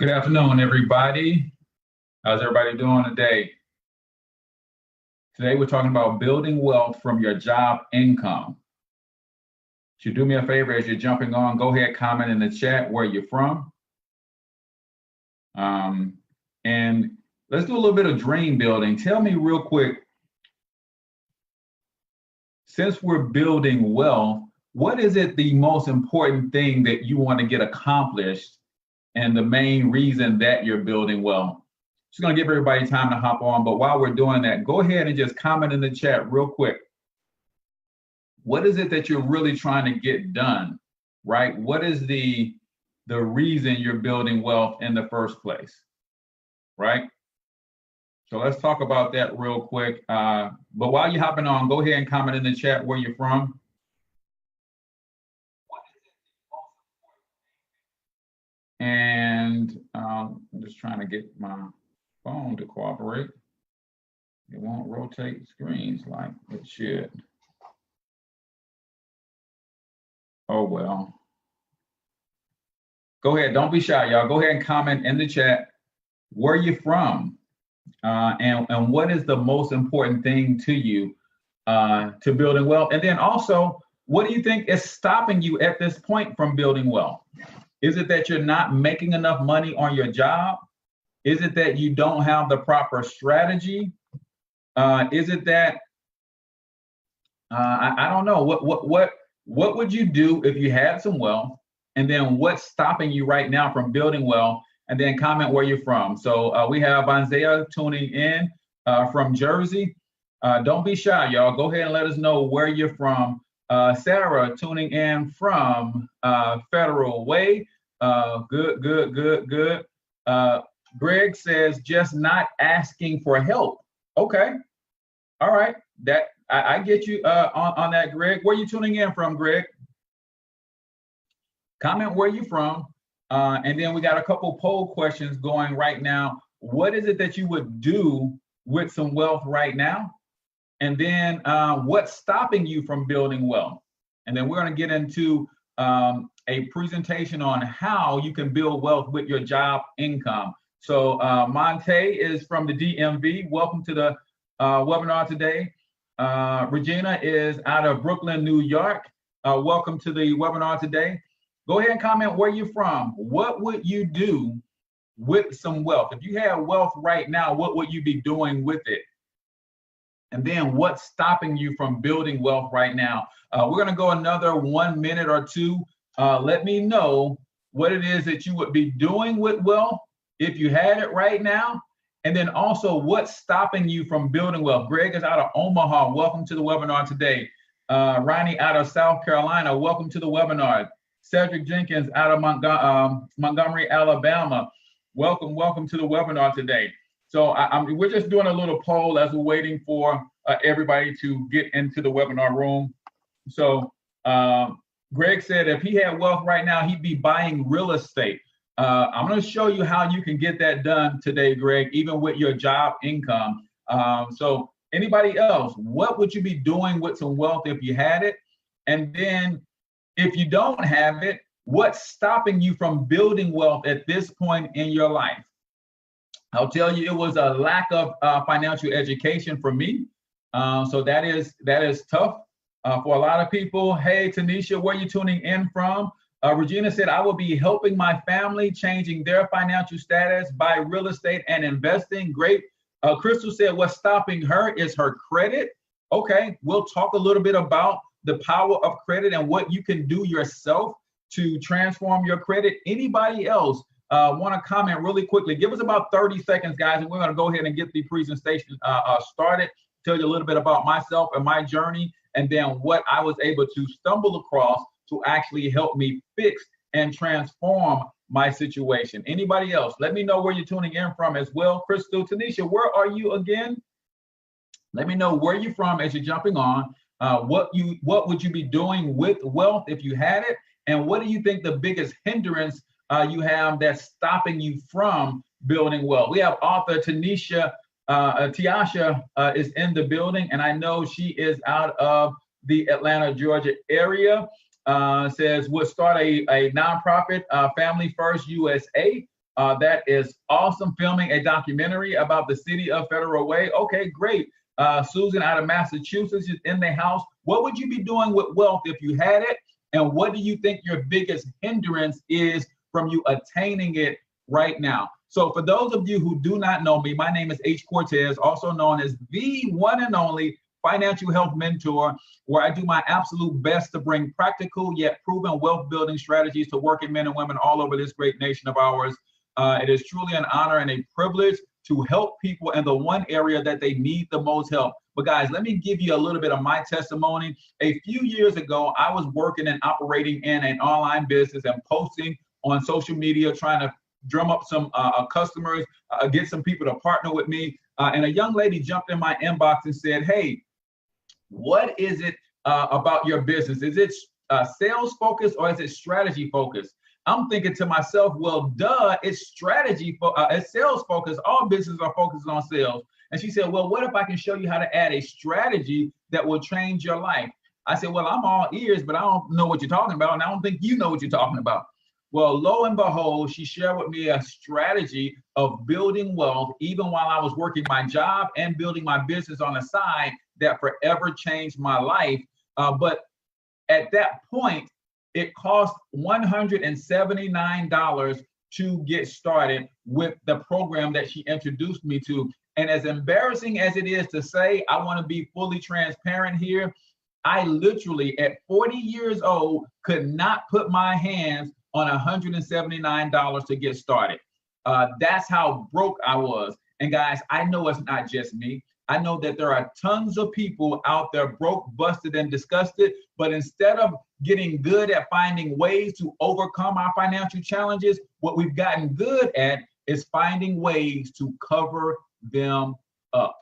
Good afternoon, everybody. How's everybody doing today? Today, we're talking about building wealth from your job income. Should you do me a favor as you're jumping on, go ahead, comment in the chat where you're from. And let's do a little bit of dream building. Tell me real quick, since we're building wealth, what is it the most important thing that you want to get accomplished and the main reason that you're building wealth? Just going to give everybody time to hop on, but while we're doing that, go ahead and just comment in the chat real quick. What is it that you're really trying to get done, right? What is the reason you're building wealth in the first place, right? So let's talk about that real quick. But while you're hopping on, go ahead and comment in the chat where you're from. And I'm just trying to get my phone to cooperate. It won't rotate screens like it should. Oh, well. Go ahead. Don't be shy, y'all. Go ahead and comment in the chat where you're from and what is the most important thing to you to building wealth. And then also, what do you think is stopping you at this point from building wealth? Is it that you're not making enough money on your job? Is it that you don't have the proper strategy? Is it that I don't know, what would you do if you had some wealth? And then what's stopping you right now from building wealth? And then comment where you're from. So we have Isaiah tuning in from Jersey. Don't be shy, y'all. Go ahead and let us know where you're from. Sarah tuning in from Federal Way. Good. Greg says just not asking for help. Okay. All right. That I get you on that, Greg. Where are you tuning in from, Greg? Comment where you're from. And then we got a couple poll questions going right now. What is it that you would do with some wealth right now? And then what's stopping you from building wealth? And then we're going to get into a presentation on how you can build wealth with your job income. So Monte is from the DMV. Welcome to the webinar today. Regina is out of Brooklyn, New York. Welcome to the webinar today. Go ahead and comment where you're from. What would you do with some wealth? If you had wealth right now, what would you be doing with it? And then what's stopping you from building wealth right now? We're going to go another 1 minute or two. Let me know what it is that you would be doing with wealth if you had it right now. And then also what's stopping you from building wealth. Greg is out of Omaha. Welcome to the webinar today. Ronnie out of South Carolina. Welcome to the webinar. Cedric Jenkins out of Montgomery, Alabama. Welcome to the webinar today. So we're just doing a little poll as we're waiting for everybody to get into the webinar room. So Greg said if he had wealth right now, he'd be buying real estate. I'm going to show you how you can get that done today, Greg, even with your job income. So anybody else, what would you be doing with some wealth if you had it? And then if you don't have it, what's stopping you from building wealth at this point in your life? I'll tell you, it was a lack of financial education for me. So that is tough for a lot of people. Hey, Tanisha, where are you tuning in from? Regina said, I will be helping my family changing their financial status by real estate and investing. Great. Crystal said, what's stopping her is her credit. Okay, we'll talk a little bit about the power of credit and what you can do yourself to transform your credit. Anybody else want to comment really quickly? Give us about 30 seconds, guys, and we're going to go ahead and get the presentation started. Tell you a little bit about myself and my journey, and then what I was able to stumble across to actually help me fix and transform my situation. Anybody else? Let me know where you're tuning in from as well. Crystal, Tanisha, where are you again? Let me know where you're from as you're jumping on. What would you be doing with wealth if you had it? And what do you think the biggest hindrance you have that's stopping you from building wealth? We have author Tiasha is in the building, and I know she is out of the Atlanta, Georgia area. Says we'll start a nonprofit, Family First USA. That is awesome. Filming a documentary about the city of Federal Way. Okay, great. Susan out of Massachusetts is in the house. What would you be doing with wealth if you had it? And what do you think your biggest hindrance is from you attaining it right now? So for those of you who do not know me, my name is H. Cortez, also known as the one and only financial health mentor, where I do my absolute best to bring practical yet proven wealth building strategies to working men and women all over this great nation of ours. It is truly an honor and a privilege to help people in the one area that they need the most help. But guys, let me give you a little bit of my testimony. A few years ago, I was working and operating in an online business and posting on social media, trying to drum up some customers, get some people to partner with me. And a young lady jumped in my inbox and said, hey, what is it about your business? Is it sales focused or is it strategy focused? I'm thinking to myself, well, duh, it's strategy, it's sales focused. All businesses are focused on sales. And she said, well, what if I can show you how to add a strategy that will change your life? I said, well, I'm all ears, but I don't know what you're talking about. And I don't think you know what you're talking about. Well, lo and behold, she shared with me a strategy of building wealth, even while I was working my job and building my business on the side, that forever changed my life. But at that point, it cost $179 to get started with the program that she introduced me to. And as embarrassing as it is to say, I want to be fully transparent here. I literally, at 40 years old, could not put my hands on $179 to get started. That's how broke I was. And guys, I know it's not just me. I know that there are tons of people out there broke, busted, and disgusted. But instead of getting good at finding ways to overcome our financial challenges, what we've gotten good at is finding ways to cover them up.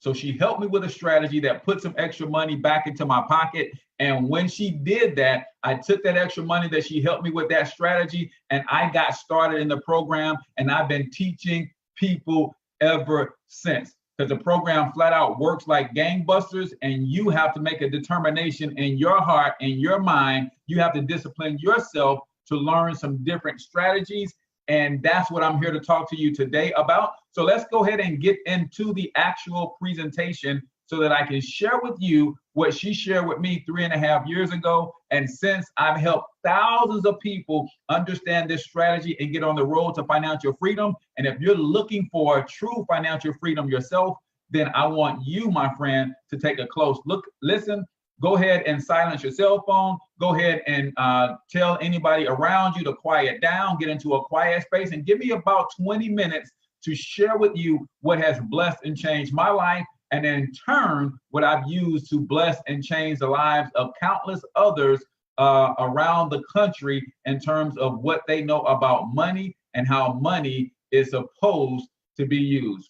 So she helped me with a strategy that put some extra money back into my pocket. And when she did that, I took that extra money that she helped me with that strategy, and I got started in the program, and I've been teaching people ever since. Because the program flat out works like gangbusters, and you have to make a determination in your heart and your mind. You have to discipline yourself to learn some different strategies. And that's what I'm here to talk to you today about. So let's go ahead and get into the actual presentation so that I can share with you what she shared with me 3.5 years ago. And since I've helped thousands of people understand this strategy and get on the road to financial freedom, and if you're looking for true financial freedom yourself, then I want you, my friend, to take a close look. Listen, go ahead and silence your cell phone. Go ahead and tell anybody around you to quiet down, get into a quiet space, and give me about 20 minutes to share with you what has blessed and changed my life, and in turn, what I've used to bless and change the lives of countless others around the country in terms of what they know about money and how money is supposed to be used.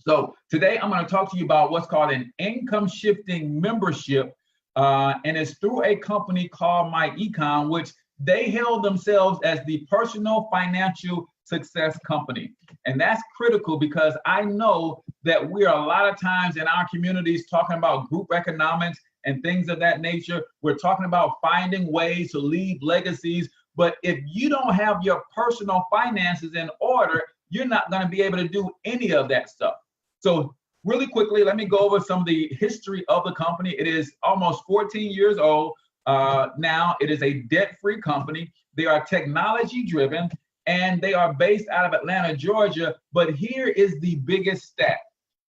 So today I'm going to talk to you about what's called an income shifting membership, and it's through a company called My Econ, which they hail themselves as the personal financial success company. And that's critical because I know that we are a lot of times in our communities talking about group economics and things of that nature. We're talking about finding ways to leave legacies. But if you don't have your personal finances in order, you're not going to be able to do any of that stuff. So really quickly, let me go over some of the history of the company. It is almost 14 years old now. It is a debt-free company. They are technology driven, and they are based out of Atlanta, Georgia. But here is the biggest stat.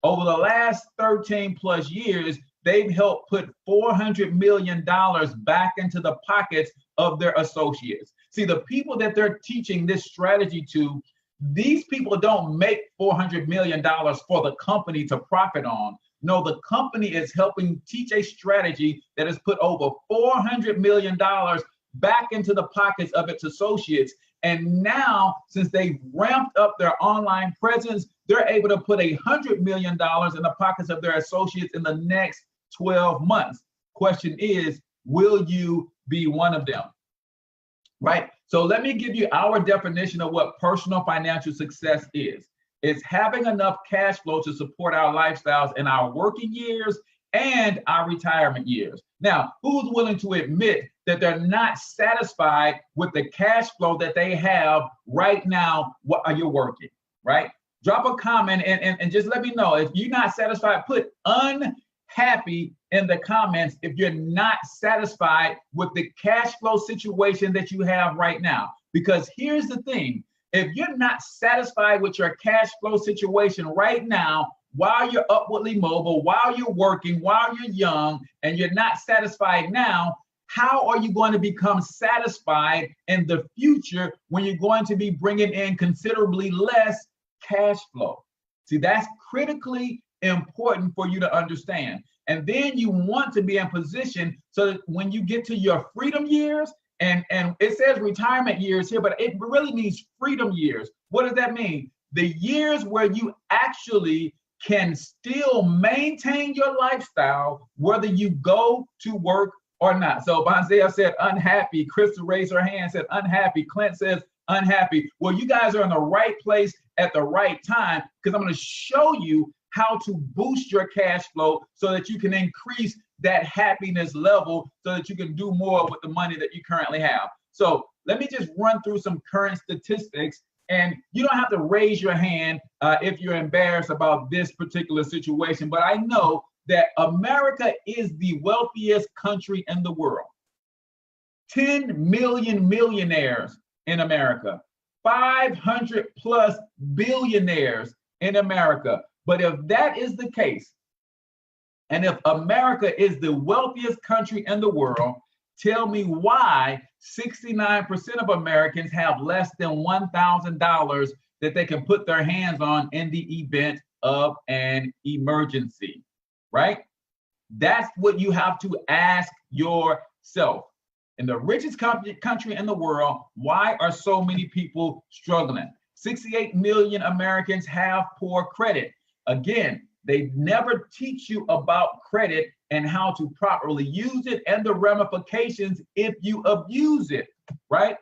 Over the last 13 plus years, they've helped put $400 million back into the pockets of their associates. See, the people that they're teaching this strategy to, these people don't make $400 million for the company to profit on. No, the company is helping teach a strategy that has put over $400 million back into the pockets of its associates. And now, since they've ramped up their online presence, they're able to put $100 million in the pockets of their associates in the next 12 months. Question is, will you be one of them? Right? So let me give you our definition of what personal financial success is. It's having enough cash flow to support our lifestyles in our working years and our retirement years. Now, who's willing to admit that they're not satisfied with the cash flow that they have right now while you're working, right? Drop a comment and just let me know. If you're not satisfied, put unhappy in the comments if you're not satisfied with the cash flow situation that you have right now. Because here's the thing, if you're not satisfied with your cash flow situation right now, while you're upwardly mobile, while you're working, while you're young, and you're not satisfied now, how are you going to become satisfied in the future when you're going to be bringing in considerably less cash flow? See, that's critically important for you to understand. And then you want to be in position so that when you get to your freedom years, and it says retirement years here, but it really means freedom years. What does that mean? The years where you actually can still maintain your lifestyle, whether you go to work or not. So Bonzea said unhappy. Crystal raised her hand, said unhappy. Clint says unhappy. Well, you guys are in the right place at the right time, because I'm going to show you how to boost your cash flow so that you can increase that happiness level so that you can do more with the money that you currently have. So let me just run through some current statistics, and you don't have to raise your hand if you're embarrassed about this particular situation, but I know that America is the wealthiest country in the world. 10 million millionaires in America, 500 plus billionaires in America. But if that is the case, and if America is the wealthiest country in the world, tell me why 69% of Americans have less than $1,000 that they can put their hands on in the event of an emergency, right? That's what you have to ask yourself. In the richest country in the world, why are so many people struggling? 68 million Americans have poor credit. Again, they never teach you about credit and how to properly use it and the ramifications if you abuse it, right?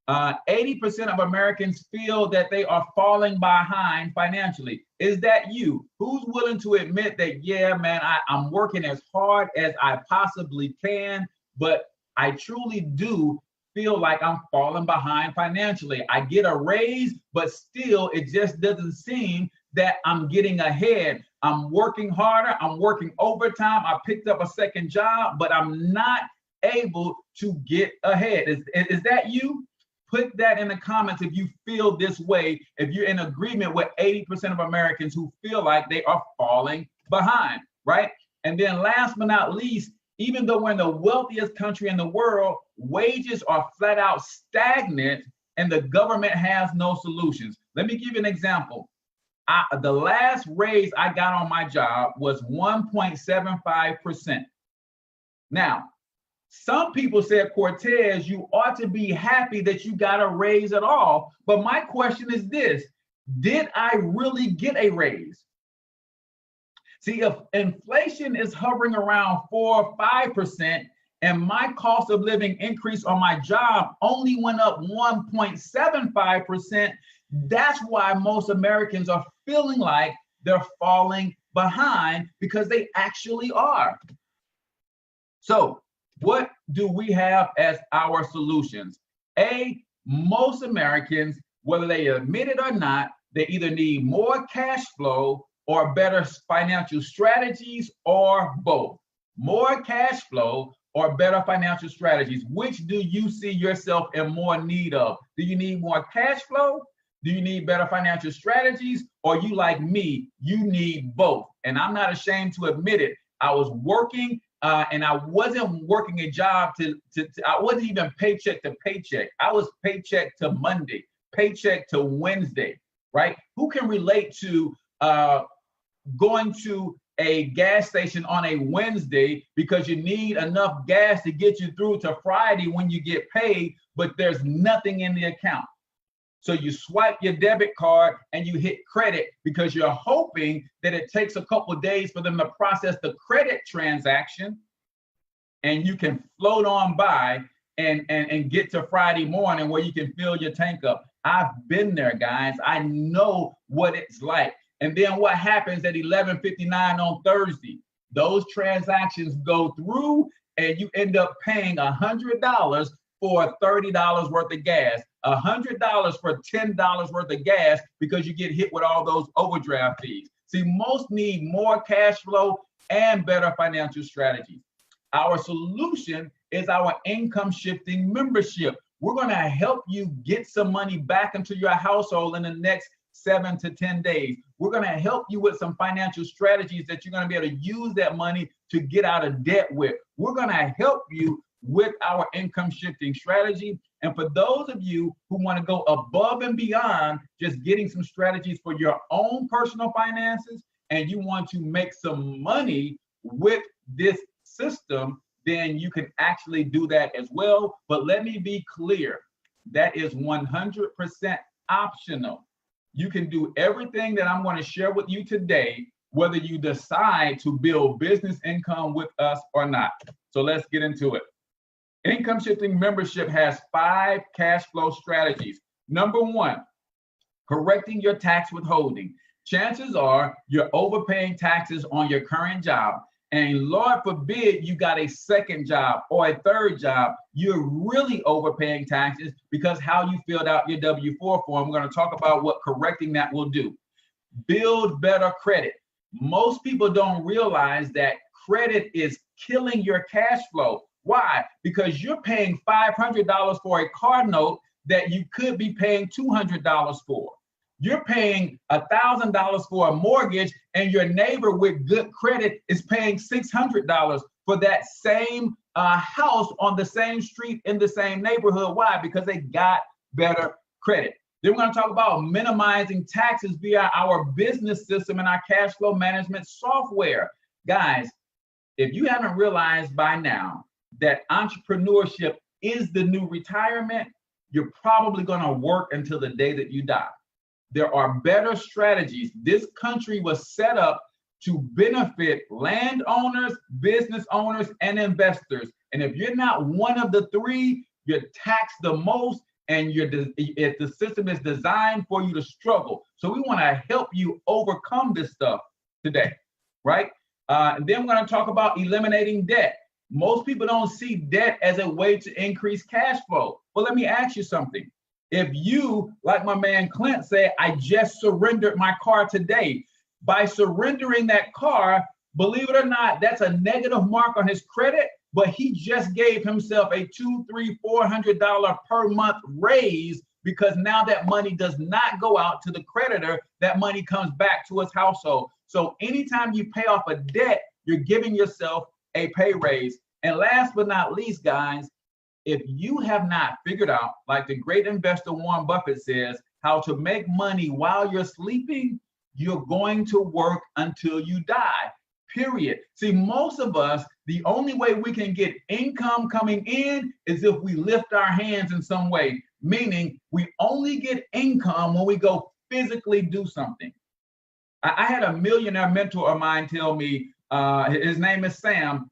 80% of Americans feel that they are falling behind financially. Is that you? Who's willing to admit that, yeah, man, I'm working as hard as I possibly can, but I truly do feel like I'm falling behind financially. I get a raise, but still it just doesn't seem that I'm getting ahead. I'm working harder, I'm working overtime, I picked up a second job, but I'm not able to get ahead. Is that you? Put that in the comments if you feel this way, if you're in agreement with 80% of Americans who feel like they are falling behind, right? And then last but not least, even though we're in the wealthiest country in the world, wages are flat out stagnant and the government has no solutions. Let me give you an example. The last raise I got on my job was 1.75%. Now, some people said, Cortez, you ought to be happy that you got a raise at all. But my question is this, did I really get a raise? See, if inflation is hovering around 4 or 5%, and my cost of living increase on my job only went up 1.75%, that's why most Americans are feeling like they're falling behind, because they actually are. So what do we have as our solutions? Most Americans, whether they admit it or not, they either need more cash flow or better financial strategies, or both. More cash flow or better financial strategies. Which do you see yourself in more need of? Do you need more cash flow? Do you need better financial strategies? Or you, like me, you need both? And I'm not ashamed to admit it. I was working and I wasn't working a job I wasn't even paycheck to paycheck. I was paycheck to Monday, paycheck to Wednesday, right? Who can relate to going to a gas station on a Wednesday because you need enough gas to get you through to Friday when you get paid, but there's nothing in the account? So you swipe your debit card and you hit credit because you're hoping that it takes a couple of days for them to process the credit transaction, and you can float on by and get to Friday morning where you can fill your tank up. I've been there, guys. I know what it's like. And then what happens at 11:59 on Thursday? Those transactions go through and you end up paying $100 for $30 worth of gas, $100 for $10 worth of gas because you get hit with all those overdraft fees. See, most need more cash flow and better financial strategies. Our solution is our income shifting membership. We're going to help you get some money back into your household in the next 7 to 10 days. We're going to help you with some financial strategies that you're going to be able to use that money to get out of debt with. We're going to help you with our income shifting strategy. And for those of you who want to go above and beyond just getting some strategies for your own personal finances, and you want to make some money with this system, then you can actually do that as well. But let me be clear, that is 100% optional. You can do everything that I'm going to share with you today, whether you decide to build business income with us or not. So let's get into it. Income shifting membership has 5 cash flow strategies. Number 1, correcting your tax withholding. Chances are you're overpaying taxes on your current job, and Lord forbid you got a second job or a third job. You're really overpaying taxes because how you filled out your W-4 form. We're going to talk about what correcting that will do. Build better credit. Most people don't realize that credit is killing your cash flow. Why? Because you're paying $500 for a car note that you could be paying $200 for. You're paying $1,000 for a mortgage, and your neighbor with good credit is paying $600 for that same house on the same street in the same neighborhood. Why? Because they got better credit. Then we're going to talk about minimizing taxes via our business system and our cash flow management software. Guys, if you haven't realized by now that entrepreneurship is the new retirement, you're probably going to work until the day that you die. There are better strategies. This country was set up to benefit landowners, business owners, and investors. And if you're not one of the 3, you're taxed the most, and the system is designed for you to struggle. So we want to help you overcome this stuff today, right? And then we're going to talk about eliminating debt. Most people don't see debt as a way to increase cash flow. Well, let me ask you something. If you, like my man Clint said, I just surrendered my car today. By surrendering that car, believe it or not, that's a negative mark on his credit, but he just gave himself a $200, $300, $400 per month raise because now that money does not go out to the creditor. That money comes back to his household. So anytime you pay off a debt, you're giving yourself a pay raise. And last but not least, guys, if you have not figured out, like the great investor Warren Buffett says, how to make money while you're sleeping, you're going to work until you die, period. See, most of us, the only way we can get income coming in is if we lift our hands in some way, meaning we only get income when we go physically do something. I had a millionaire mentor of mine tell me, his name is Sam,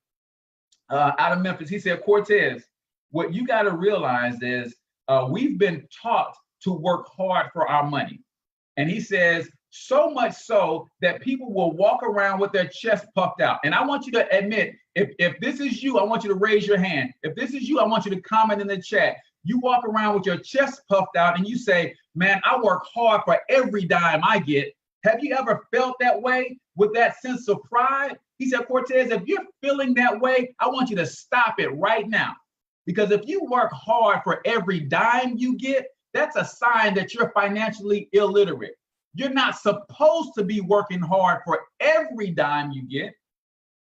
out of Memphis. He said, Cortez, what you got to realize is we've been taught to work hard for our money. And he says, so much so that people will walk around with their chest puffed out. And I want you to admit, if this is you, I want you to raise your hand. If this is you, I want you to comment in the chat. You walk around with your chest puffed out and you say, man, I work hard for every dime I get. Have you ever felt that way with that sense of pride? He said, Cortez, if you're feeling that way, I want you to stop it right now. Because if you work hard for every dime you get, that's a sign that you're financially illiterate. You're not supposed to be working hard for every dime you get.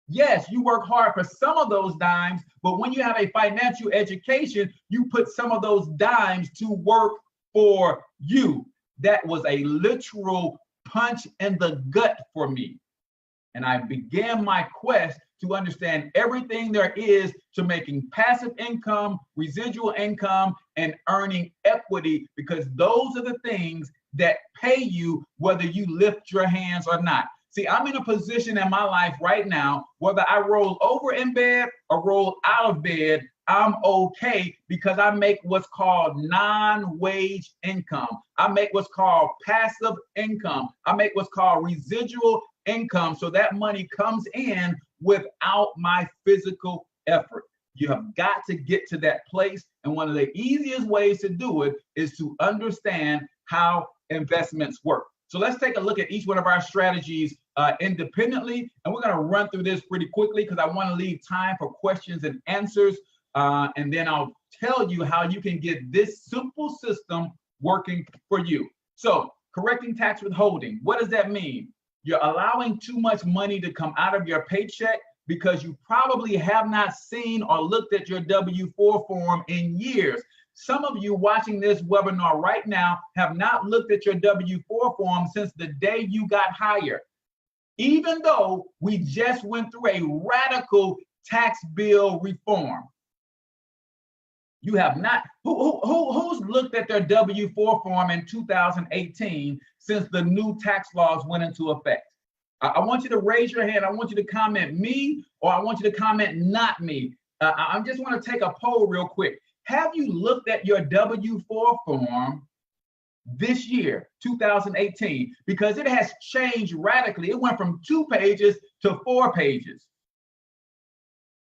Yes, you work hard for some of those dimes, but when you have a financial education, you put some of those dimes to work for you. That was a literal punch in the gut for me. And I began my quest to understand everything there is to making passive income, residual income, and earning equity, because those are the things that pay you whether you lift your hands or not. See, I'm in a position in my life right now, whether I roll over in bed or roll out of bed, I'm okay because I make what's called non-wage income. I make what's called passive income. I make what's called residual income. So that money comes in without my physical effort. You have got to get to that place. And one of the easiest ways to do it is to understand how investments work. So let's take a look at each one of our strategies independently. And we're going to run through this pretty quickly because I want to leave time for questions and answers. And then I'll tell you how you can get this simple system working for you. So correcting tax withholding, what does that mean? You're allowing too much money to come out of your paycheck because you probably have not seen or looked at your W-4 form in years. Some of you watching this webinar right now have not looked at your W-4 form since the day you got hired. Even though we just went through a radical tax bill reform. You have not, who's looked at their W-4 form in 2018 since the new tax laws went into effect? I want you to raise your hand. I want you to comment me, or I want you to comment not me. I just want to take a poll real quick. Have you looked at your W-4 form this year, 2018? Because it has changed radically. It went from 2 pages to 4 pages.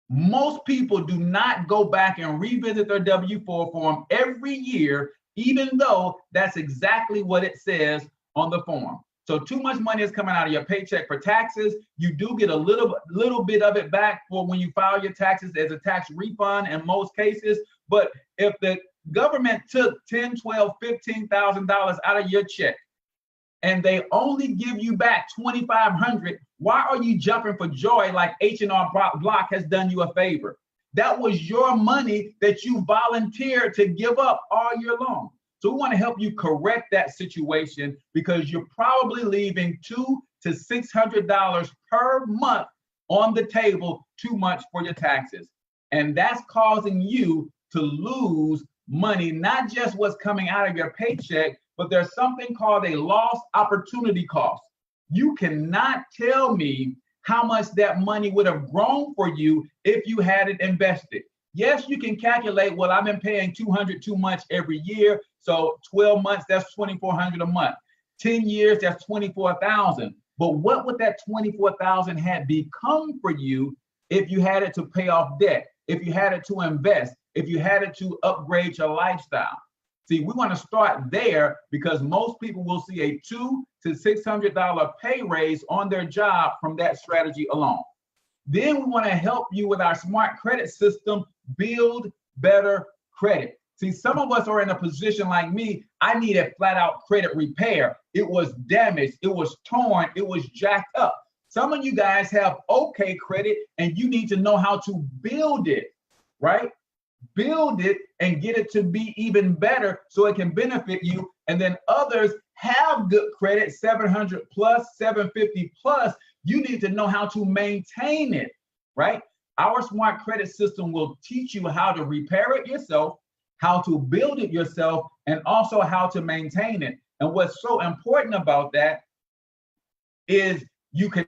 Most people do not go back and revisit their W-4 form every year, even though that's exactly what it says on the form. So too much money is coming out of your paycheck for taxes. You do get a little bit of it back for when you file your taxes as a tax refund in most cases. But if the government took $10,000, $12,000, $15,000 out of your check and they only give you back $2,500, why are you jumping for joy like H&R Block has done you a favor? That was your money that you volunteered to give up all year long. So we want to help you correct that situation because you're probably leaving $200 to $600 per month on the table, too much for your taxes. And that's causing you to lose money, not just what's coming out of your paycheck, but there's something called a lost opportunity cost. You cannot tell me how much that money would have grown for you if you had it invested. Yes, you can calculate, well, I've been paying $200 too much every year. So 12 months, that's $2,400 a month. 10 years, that's $24,000. But what would that $24,000 have become for you if you had it to pay off debt, if you had it to invest, if you had it to upgrade your lifestyle? See, we want to start there because most people will see a $200 to $600 pay raise on their job from that strategy alone. Then we want to help you with our smart credit system, build better credit. See, some of us are in a position like me. I needed flat out credit repair. It was damaged. It was torn. It was jacked up. Some of you guys have okay credit and you need to know how to build it, right? Build it and get it to be even better so it can benefit you. And then others have good credit, 700 plus, 750 plus. You need to know how to maintain it, right? Our smart credit system will teach you how to repair it yourself, how to build it yourself, and also how to maintain it. And what's so important about that is you can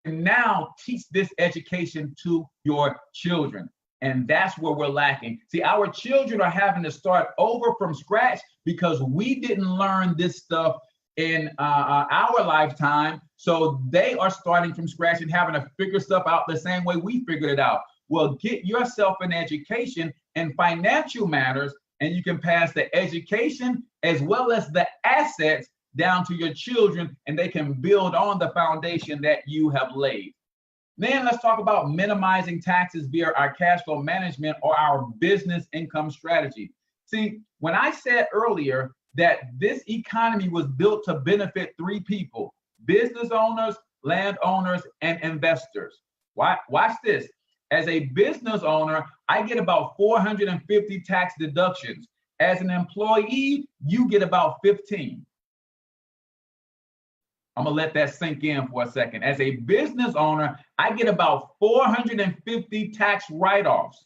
now teach this education to your children. And that's where we're lacking. See, our children are having to start over from scratch because we didn't learn this stuff in our lifetime. So they are starting from scratch and having to figure stuff out the same way we figured it out. Well, get yourself an education in financial matters, and you can pass the education as well as the assets down to your children, and they can build on the foundation that you have laid. Then let's talk about minimizing taxes via our cash flow management or our business income strategy. See, when I said earlier that this economy was built to benefit 3 people: business owners, landowners, and investors. Watch this. As a business owner, I get about 450 tax deductions. As an employee, you get about 15. I'm gonna let that sink in for a second. As a business owner, I get about 450 tax write-offs.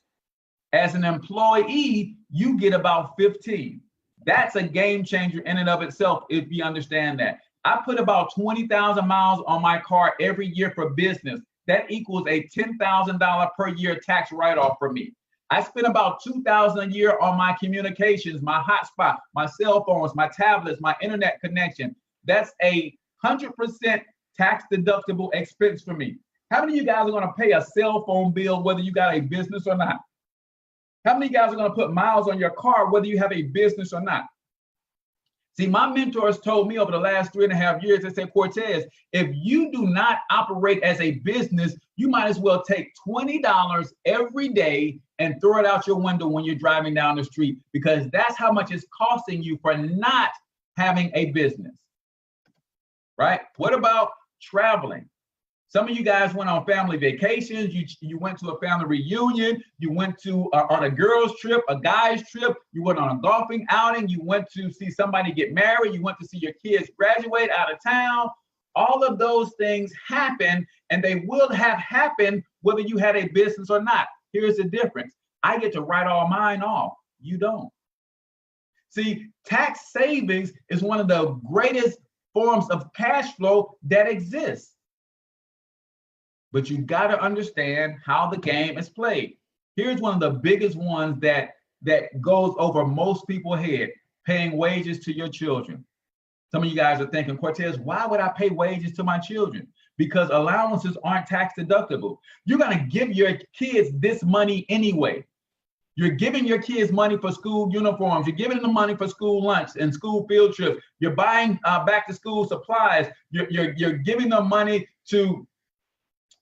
As an employee, you get about 15. That's a game changer in and of itself if you understand that. I put about 20,000 miles on my car every year for business. That equals a $10,000 per year tax write-off for me. I spend about $2,000 a year on my communications, my hotspot, my cell phones, my tablets, my internet connection. That's a 100% tax deductible expense for me. How many of you guys are going to pay a cell phone bill whether you got a business or not? How many of you guys are going to put miles on your car whether you have a business or not? See, my mentors told me over the last 3.5 years, they said, Cortez, if you do not operate as a business, you might as well take $20 every day and throw it out your window when you're driving down the street, because that's how much it's costing you for not having a business, right? What about traveling? Some of you guys went on family vacations. You went to a family reunion. You went to on a girls' trip, a guy's trip. You went on a golfing outing. You went to see somebody get married. You went to see your kids graduate out of town. All of those things happen, and they will have happened whether you had a business or not. Here's the difference. I get to write all mine off. You don't. See, tax savings is one of the greatest forms of cash flow that exists. But you got to understand how the game is played. Here's one of the biggest ones that goes over most people's head: paying wages to your children. Some of you guys are thinking, Cortez, why would I pay wages to my children? Because allowances aren't tax deductible. You're going to give your kids this money anyway. You're giving your kids money for school uniforms. You're giving them money for school lunch and school field trips. You're buying back to school supplies. You're giving them money to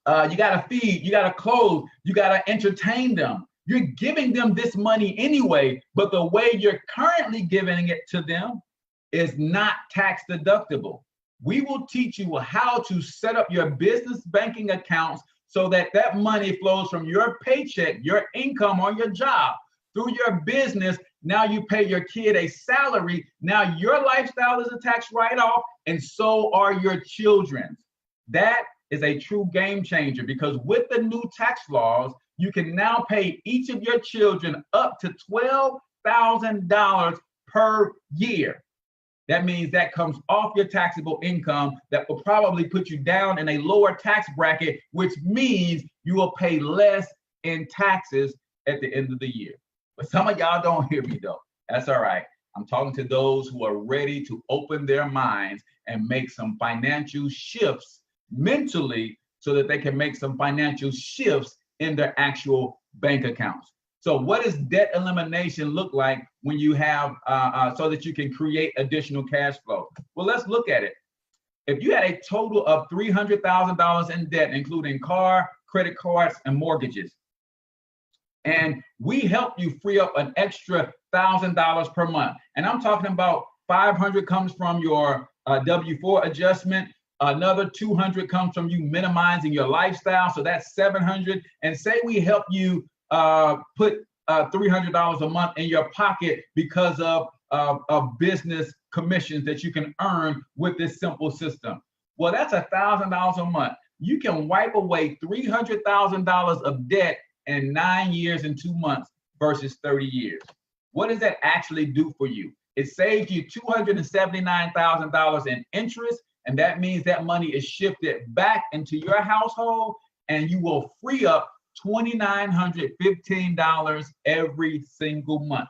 you got to feed, you got to clothe, you got to entertain them. You're giving them this money anyway, but the way you're currently giving it to them is not tax deductible. We will teach you how to set up your business banking accounts so that that money flows from your paycheck, your income on your job, through your business. Now you pay your kid a salary. Now your lifestyle is a tax write-off, and so are your children's. That is a true game changer, because with the new tax laws, you can now pay each of your children up to $12,000 per year. That means that comes off your taxable income. That will probably put you down in a lower tax bracket, which means you will pay less in taxes at the end of the year. But some of y'all don't hear me though. That's all right. I'm talking to those who are ready to open their minds and make some financial shifts mentally, so that they can make some financial shifts in their actual bank accounts. So what does debt elimination look like when you have, so that you can create additional cash flow? Well, let's look at it. If you had a total of $300,000 in debt, including car, credit cards, and mortgages, and we help you free up an extra $1,000 per month, and I'm talking about 500 comes from your W-4 adjustment, another 200 comes from you minimizing your lifestyle, so that's 700. And say we help you put $300 a month in your pocket because of business commissions that you can earn with this simple system. Well, that's $1,000 a month. You can wipe away $300,000 of debt in 9 years and 2 months versus 30 years. What does that actually do for you? It saves you $279,000 in interest. And that means that money is shifted back into your household, and you will free up $2,915 every single month.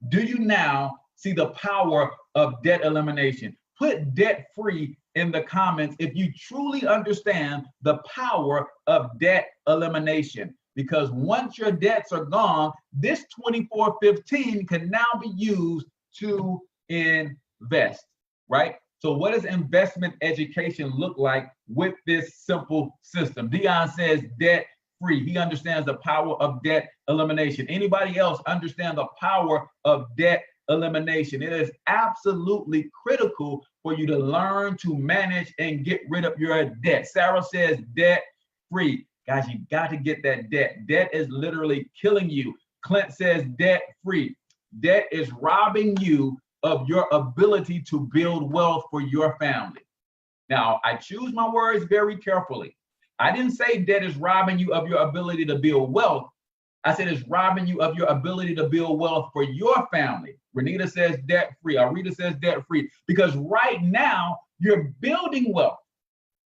Do you now see the power of debt elimination? Put debt free in the comments if you truly understand the power of debt elimination. Because once your debts are gone, this 2415 can now be used to invest, right? So what does investment education look like with this simple system? Dion says debt free. He understands the power of debt elimination. Anybody else understand the power of debt elimination? It is absolutely critical for you to learn to manage and get rid of your debt. Sarah says debt free. Guys, you got to get that debt. Debt is literally killing you. Clint says debt free. Debt is robbing you of your ability to build wealth for your family. Now, I choose my words very carefully. I didn't say debt is robbing you of your ability to build wealth. I said it's robbing you of your ability to build wealth for your family. Renita says debt free. Arita says debt free. Because right now, you're building wealth.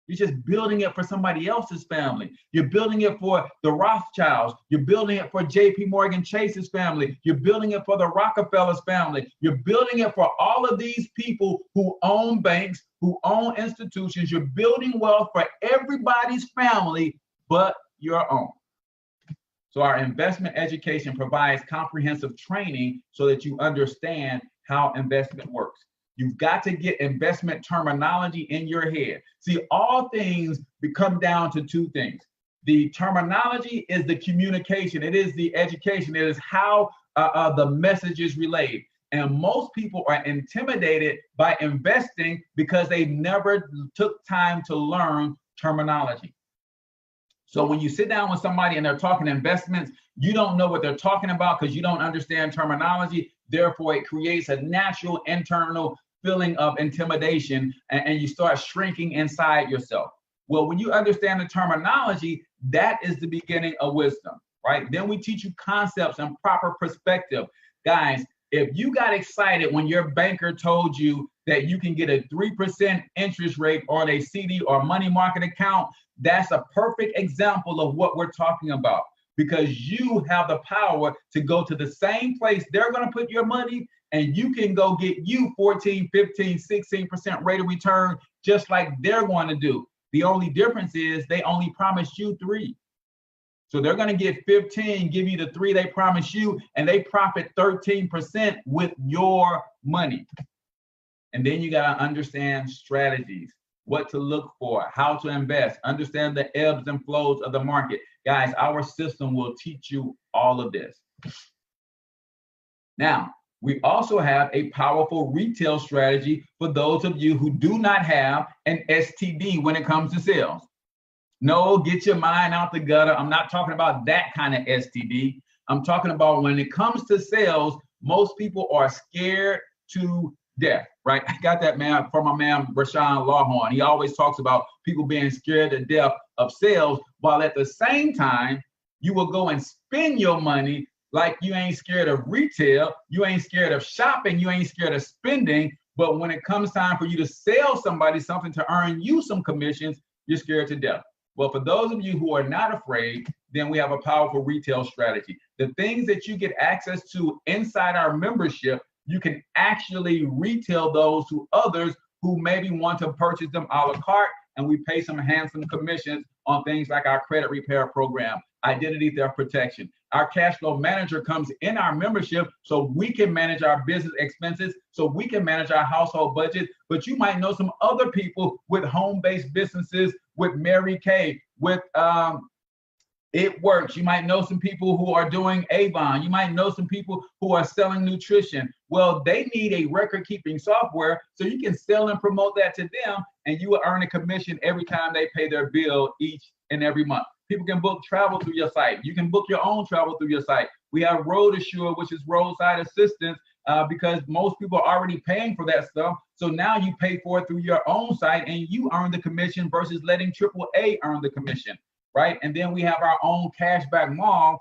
You're just building it for somebody else's family. You're building it for the Rothschilds. You're building it for JP Morgan Chase's family. You're building it for the Rockefeller's family. You're building it for all of these people who own banks, who own institutions. You're building wealth for everybody's family but your own. So our investment education provides comprehensive training so that you understand how investment works. You've got to get investment terminology in your head. See, all things come down to two things. The terminology is the communication. It is the education. It is how the message is relayed. And most people are intimidated by investing because they never took time to learn terminology. So when you sit down with somebody and they're talking investments, you don't know what they're talking about because you don't understand terminology. Therefore, it creates a natural internal feeling of intimidation, and you start shrinking inside yourself. Well, when you understand the terminology, that is the beginning of wisdom, right? Then we teach you concepts and proper perspective. Guys, if you got excited when your banker told you that you can get a 3% interest rate on a CD or money market account, that's a perfect example of what we're talking about, because you have the power to go to the same place they're going to put your money, and you can go get you 14, 15, 16% rate of return, just like they're going to do. The only difference is they only promised you 3. So they're going to get 15, give you the 3 they promised you, and they profit 13% with your money. And then you got to understand strategies, what to look for, how to invest, understand the ebbs and flows of the market. Guys, our system will teach you all of this. Now, we also have a powerful retail strategy for those of you who do not have an STD when it comes to sales. No, get your mind out the gutter. I'm not talking about that kind of STD. I'm talking about when it comes to sales, most people are scared to death, right? I got that man from my man, Rashawn Lawhorn. He always talks about people being scared to death of sales, while at the same time, you will go and spend your money like you ain't scared of retail, you ain't scared of shopping, you ain't scared of spending, but when it comes time for you to sell somebody something to earn you some commissions, you're scared to death. Well, for those of you who are not afraid, then we have a powerful retail strategy. The things that you get access to inside our membership, you can actually retail those to others who maybe want to purchase them a la carte, and we pay some handsome commissions on things like our credit repair program, identity theft protection. Our cash flow manager comes in our membership so we can manage our business expenses, so we can manage our household budget. But you might know some other people with home-based businesses, with Mary Kay, with It Works. You might know some people who are doing Avon. You might know some people who are selling nutrition. Well, they need a record-keeping software so you can sell and promote that to them, and you will earn a commission every time they pay their bill each and every month. People can book travel through your site. You can book your own travel through your site. We have Road Assure, which is roadside assistance, because most people are already paying for that stuff. So now you pay for it through your own site and you earn the commission versus letting AAA earn the commission, right? And then we have our own cashback mall.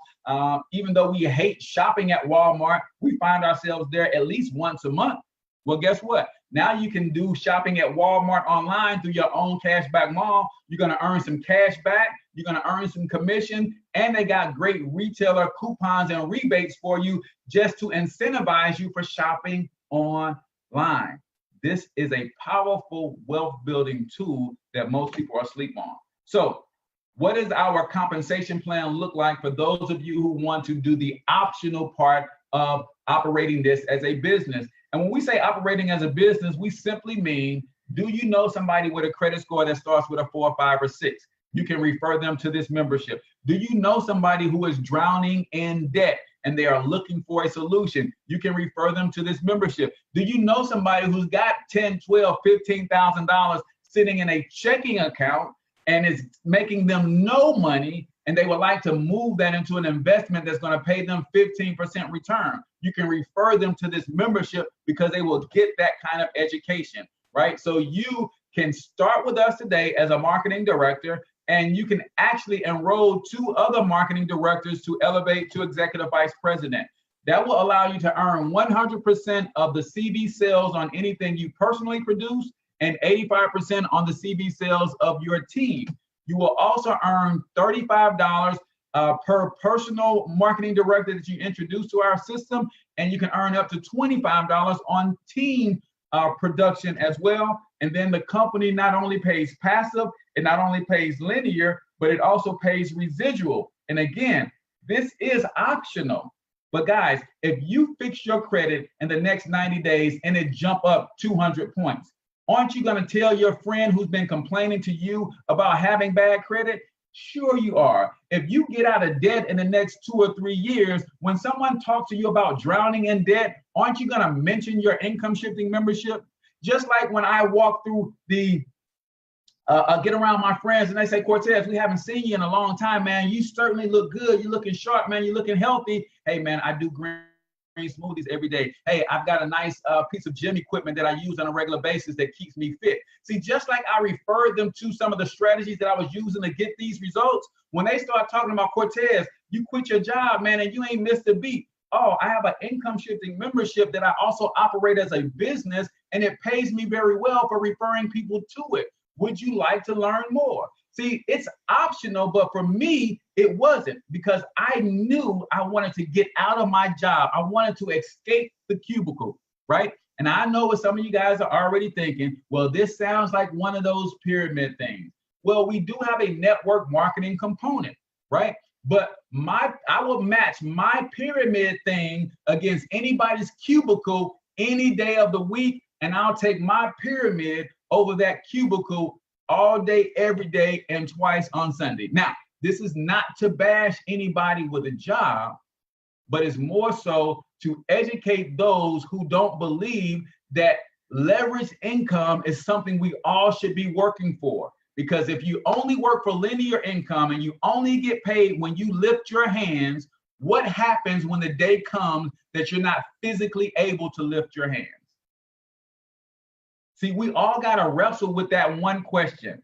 Even though we hate shopping at Walmart, we find ourselves there at least once a month. Well, guess what? Now you can do shopping at Walmart online through your own cashback mall. You're going to earn some cash back. You're going to earn some commission. And they got great retailer coupons and rebates for you just to incentivize you for shopping online. This is a powerful wealth building tool that most people are asleep on. So what does our compensation plan look like for those of you who want to do the optional part of operating this as a business? And when we say operating as a business, we simply mean, do you know somebody with a credit score that starts with a 4, 5, or 6? You can refer them to this membership. Do you know somebody who is drowning in debt and they are looking for a solution? You can refer them to this membership. Do you know somebody who's got $10, $12, $15,000 sitting in a checking account and is making them no money, and they would like to move that into an investment that's going to pay them 15% return? You can refer them to this membership because they will get that kind of education, right? So you can start with us today as a marketing director, and you can actually enroll 2 other marketing directors to elevate to executive vice president. That will allow you to earn 100% of the CV sales on anything you personally produce, and 85% on the CV sales of your team. You will also earn $35 per personal marketing director that you introduce to our system, and you can earn up to $25 on team production as well. And then the company not only pays passive, it not only pays linear, but it also pays residual. And again, this is optional. But guys, if you fix your credit in the next 90 days and it jump up 200 points, aren't you going to tell your friend who's been complaining to you about having bad credit? Sure you are. If you get out of debt in the next 2 or 3 years, when someone talks to you about drowning in debt, aren't you going to mention your income shifting membership? Just like when I walk through the get around my friends and they say, Cortez, we haven't seen you in a long time, man. You certainly look good. You're looking sharp, man. You're looking healthy. Hey, man, I do green smoothies every day. Hey, I've got a nice piece of gym equipment that I use on a regular basis that keeps me fit. See, just like I referred them to some of the strategies that I was using to get these results, when they start talking about Cortez, you quit your job, man, and you ain't missed a beat. Oh, I have an income shifting membership that I also operate as a business, and it pays me very well for referring people to it. Would you like to learn more? See, it's optional, but for me, it wasn't, because I knew I wanted to get out of my job. I wanted to escape the cubicle, right? And I know what some of you guys are already thinking, well, this sounds like one of those pyramid things. Well, we do have a network marketing component, right? But I will match my pyramid thing against anybody's cubicle any day of the week, and I'll take my pyramid over that cubicle all day, every day, and twice on Sunday. Now, this is not to bash anybody with a job, but it's more so to educate those who don't believe that leveraged income is something we all should be working for. Because if you only work for linear income and you only get paid when you lift your hands, what happens when the day comes that you're not physically able to lift your hands? See, we all got to wrestle with that one question.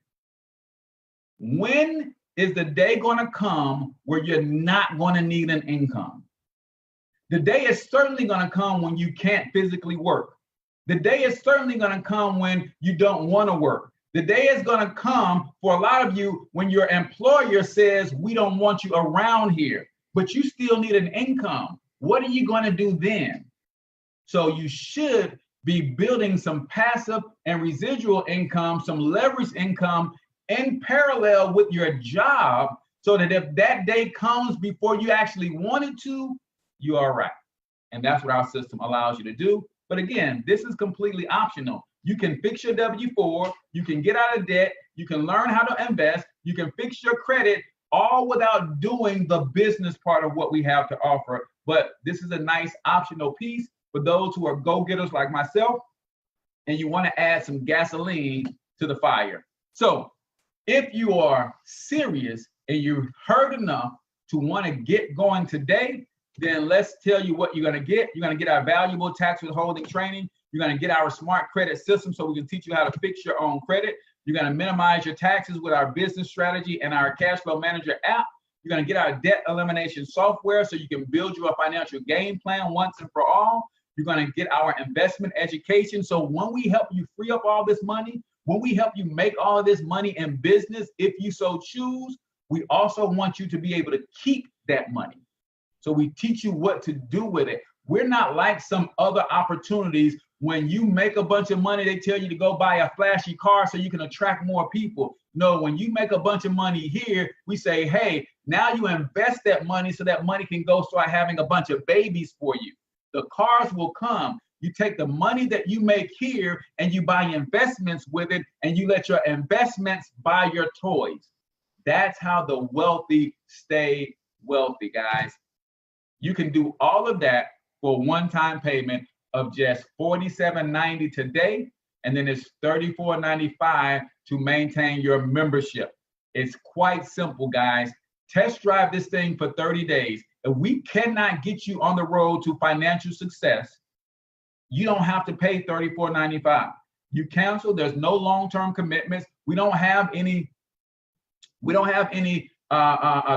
When is the day going to come where you're not going to need an income? The day is certainly going to come when you can't physically work. The day is certainly going to come when you don't want to work. The day is going to come for a lot of you when your employer says, we don't want you around here, but you still need an income. What are you going to do then? So you should be building some passive and residual income, some leverage income in parallel with your job, so that if that day comes before you actually wanted to, you're all right. And that's what our system allows you to do. But again, this is completely optional. You can fix your W-4, you can get out of debt, you can learn how to invest, you can fix your credit, all without doing the business part of what we have to offer. But this is a nice optional piece for those who are go-getters like myself, and you want to add some gasoline to the fire. So if you are serious and you heard enough to want to get going today, then let's tell you what you're going to get. You're going to get our valuable tax withholding training. You're going to get our smart credit system so we can teach you how to fix your own credit. You're going to minimize your taxes with our business strategy and our cash flow manager app. You're going to get our debt elimination software so you can build you a financial game plan once and for all. You're going to get our investment education. So when we help you free up all this money, when we help you make all of this money in business, if you so choose, we also want you to be able to keep that money. So we teach you what to do with it. We're not like some other opportunities. When you make a bunch of money, they tell you to go buy a flashy car so you can attract more people. No, when you make a bunch of money here, we say, hey, now you invest that money so that money can go start having a bunch of babies for you. The cars will come. You take the money that you make here and you buy investments with it, and you let your investments buy your toys. That's how the wealthy stay wealthy, guys. You can do all of that for a one-time payment of just $47.90 today, and then it's $34.95 to maintain your membership. It's quite simple, guys. Test drive this thing for 30 days. If we cannot get you on the road to financial success, you don't have to pay $34.95. You cancel. There's no long-term commitments. We don't have any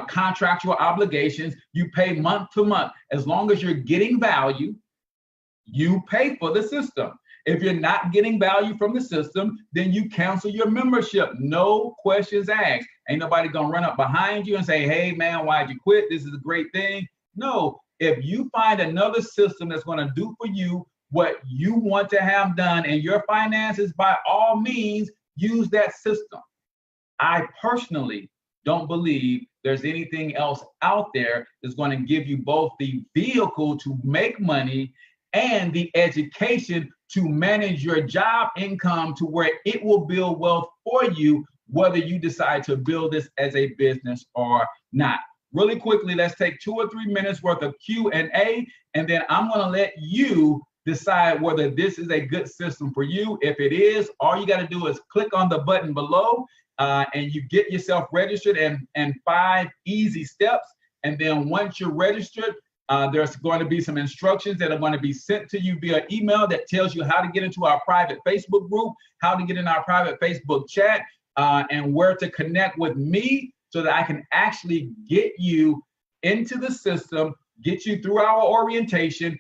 contractual obligations. You pay month to month. As long as you're getting value, you pay for the system. If you're not getting value from the system, then you cancel your membership. No questions asked. Ain't nobody gonna run up behind you and say, hey man, why'd you quit? This is a great thing. No, if you find another system that's gonna do for you what you want to have done in your finances, by all means, use that system. I personally don't believe there's anything else out there that's going to give you both the vehicle to make money and the education to manage your job income to where it will build wealth for you, whether you decide to build this as a business or not. Really quickly, let's take 2 or 3 minutes worth of Q&A, and then I'm going to let you decide whether this is a good system for you. If it is, all you got to do is click on the button below and you get yourself registered in 5 easy steps. And then once you're registered, there's going to be some instructions that are going to be sent to you via email that tells you how to get into our private Facebook group, how to get in our private Facebook chat, and where to connect with me so that I can actually get you into the system, get you through our orientation,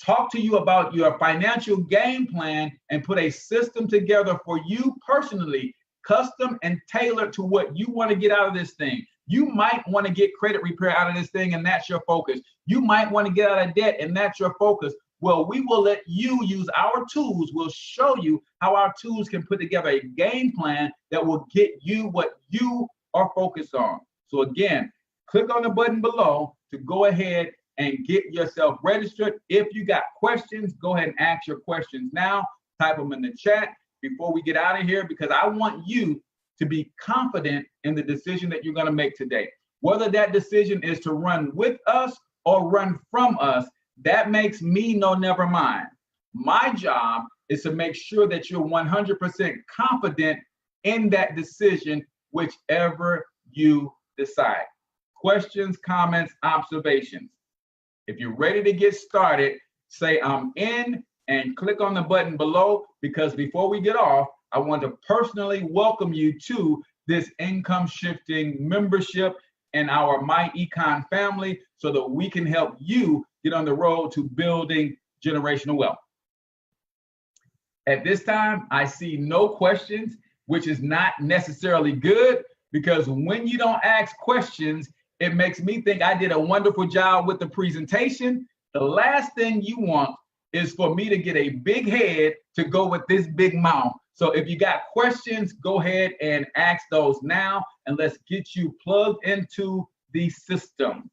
talk to you about your financial game plan, and put a system together for you personally, custom and tailored to what you want to get out of this thing. You might want to get credit repair out of this thing, and that's your focus. You might want to get out of debt, and that's your focus. Well, we will let you use our tools. We'll show you how our tools can put together a game plan that will get you what you are focused on. So again, click on the button below to go ahead and get yourself registered. If you got questions, go ahead and ask your questions now. Type them in the chat before we get out of here, because I want you to be confident in the decision that you're going to make today. Whether that decision is to run with us or run from us, that makes me no never mind. My job is to make sure that you're 100% confident in that decision, whichever you decide. Questions, comments, observations. If you're ready to get started, say I'm in and click on the button below, because before we get off, I want to personally welcome you to this income shifting membership in our My Econ family so that we can help you get on the road to building generational wealth. At this time, I see no questions, which is not necessarily good, because when you don't ask questions, it makes me think I did a wonderful job with the presentation. The last thing you want is for me to get a big head to go with this big mouth. So if you got questions, go ahead and ask those now, and let's get you plugged into the system.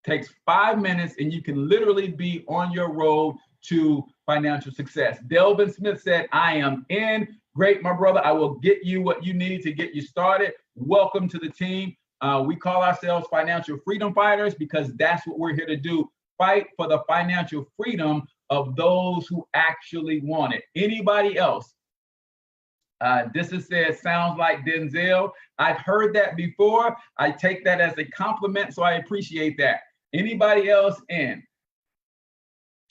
Takes 5 minutes and you can literally be on your road to financial success. Delvin Smith said, I am in. Great, my brother. I will get you what you need to get you started. Welcome to the team. We call ourselves financial freedom fighters because that's what we're here to do. Fight for the financial freedom of those who actually want it. Anybody else? This is said, sounds like Denzel. I've heard that before. I take that as a compliment, so I appreciate that. Anybody else in?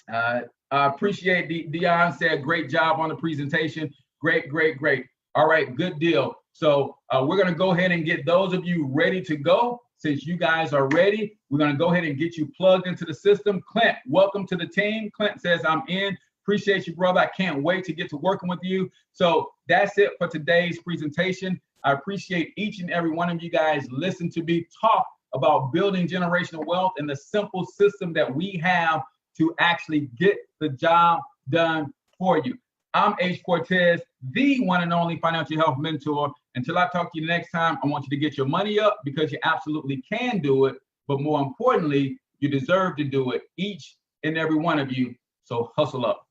I appreciate Dion said, great job on the presentation. Great, great, great. All right, good deal. So we're going to go ahead and get those of you ready to go. Since you guys are ready, we're going to go ahead and get you plugged into the system. Clint, welcome to the team. Clint says, I'm in. Appreciate you, brother. I can't wait to get to working with you. So that's it for today's presentation. I appreciate each and every one of you guys listen to me talk about building generational wealth and the simple system that we have to actually get the job done for you. I'm H. Cortez, the one and only financial health mentor. Until I talk to you next time, I want you to get your money up because you absolutely can do it. But more importantly, you deserve to do it, each and every one of you. So hustle up.